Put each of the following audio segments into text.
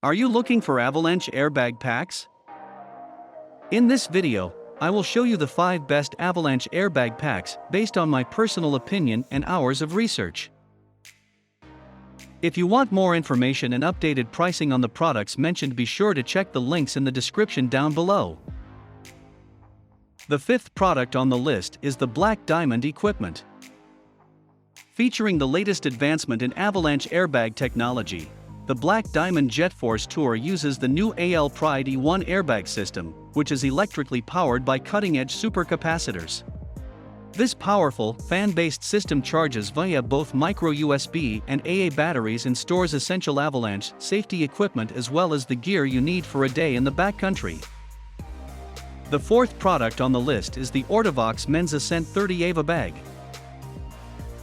Are you looking for Avalanche airbag packs? In this video, I will show you the 5 best Avalanche airbag packs based on my personal opinion and hours of research. If you want more information and updated pricing on the products mentioned, be sure to check the links in the description down below. The 5th product on the list is the Black Diamond equipment. Featuring the latest advancement in Avalanche airbag technology, the Black Diamond JetForce Tour uses the new AL Pride E1 airbag system, which is electrically powered by cutting-edge supercapacitors. This powerful, fan-based system charges via both micro-USB and AA batteries and stores essential avalanche safety equipment as well as the gear you need for a day in the backcountry. The 4th product on the list is the Ortovox Men's Ascent 30 Ava Bag.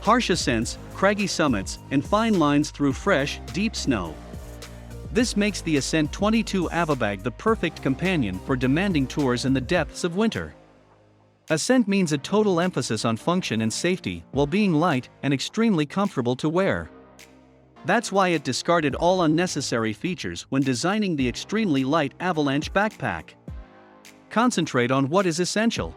Harsh ascents, craggy summits, and fine lines through fresh, deep snow. This makes the Ascent 22 Ava Bag the perfect companion for demanding tours in the depths of winter. Ascent means a total emphasis on function and safety while being light and extremely comfortable to wear. That's why it discarded all unnecessary features when designing the extremely light Avalanche backpack. Concentrate on what is essential.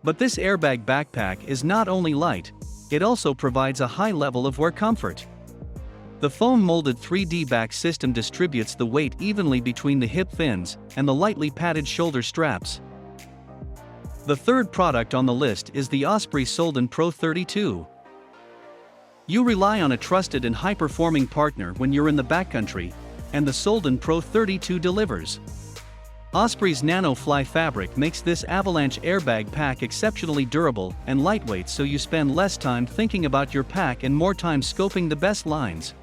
But this airbag backpack is not only light, it also provides a high level of wear comfort. The foam-molded 3D back system distributes the weight evenly between the hip fins and the lightly padded shoulder straps. The 3rd product on the list is the Osprey Solden Pro 32. You rely on a trusted and high-performing partner when you're in the backcountry, and the Solden Pro 32 delivers. Osprey's NanoFly fabric makes this Avalanche airbag pack exceptionally durable and lightweight, so you spend less time thinking about your pack and more time scoping the best lines.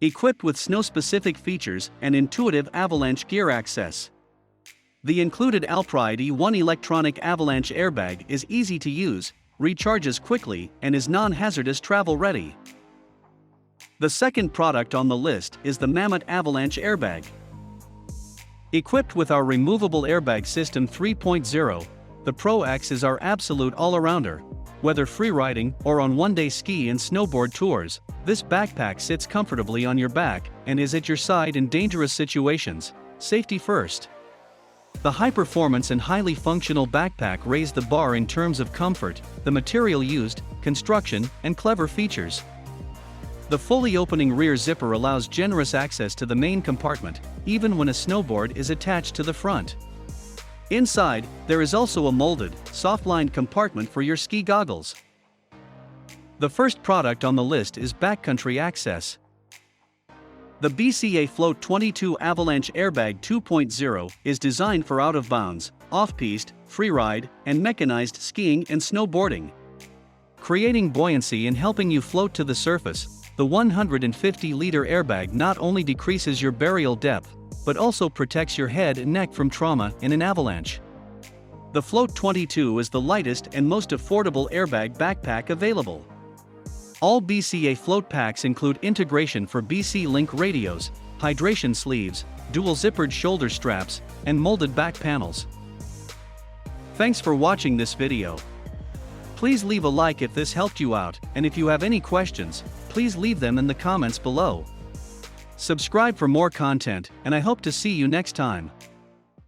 Equipped with snow-specific features and intuitive avalanche gear access, the included Alpride E1 electronic avalanche airbag is easy to use, recharges quickly, and is non-hazardous travel-ready. The 2nd product on the list is the Mammoth Avalanche Airbag. Equipped with our removable airbag system 3.0, the Pro X is our absolute all-arounder. Whether free-riding or on one-day ski and snowboard tours, this backpack sits comfortably on your back and is at your side in dangerous situations. Safety first. The high-performance and highly functional backpack raise the bar in terms of comfort, the material used, construction, and clever features. The fully opening rear zipper allows generous access to the main compartment, even when a snowboard is attached to the front. Inside, there is also a molded, soft-lined compartment for your ski goggles. The 1st product on the list is Backcountry Access. The BCA Float 22 Avalanche Airbag 2.0 is designed for out-of-bounds, off-piste, free-ride, and mechanized skiing and snowboarding. Creating buoyancy and helping you float to the surface, the 150-liter airbag not only decreases your burial depth, but also protects your head and neck from trauma in an avalanche. The Float 22 is the lightest and most affordable airbag backpack available. All BCA float packs include integration for BC Link radios, hydration sleeves, dual zippered shoulder straps, and molded back panels. Thanks for watching this video. Please leave a like if this helped you out, and if you have any questions, please leave them in the comments below. Subscribe for more content, and I hope to see you next time.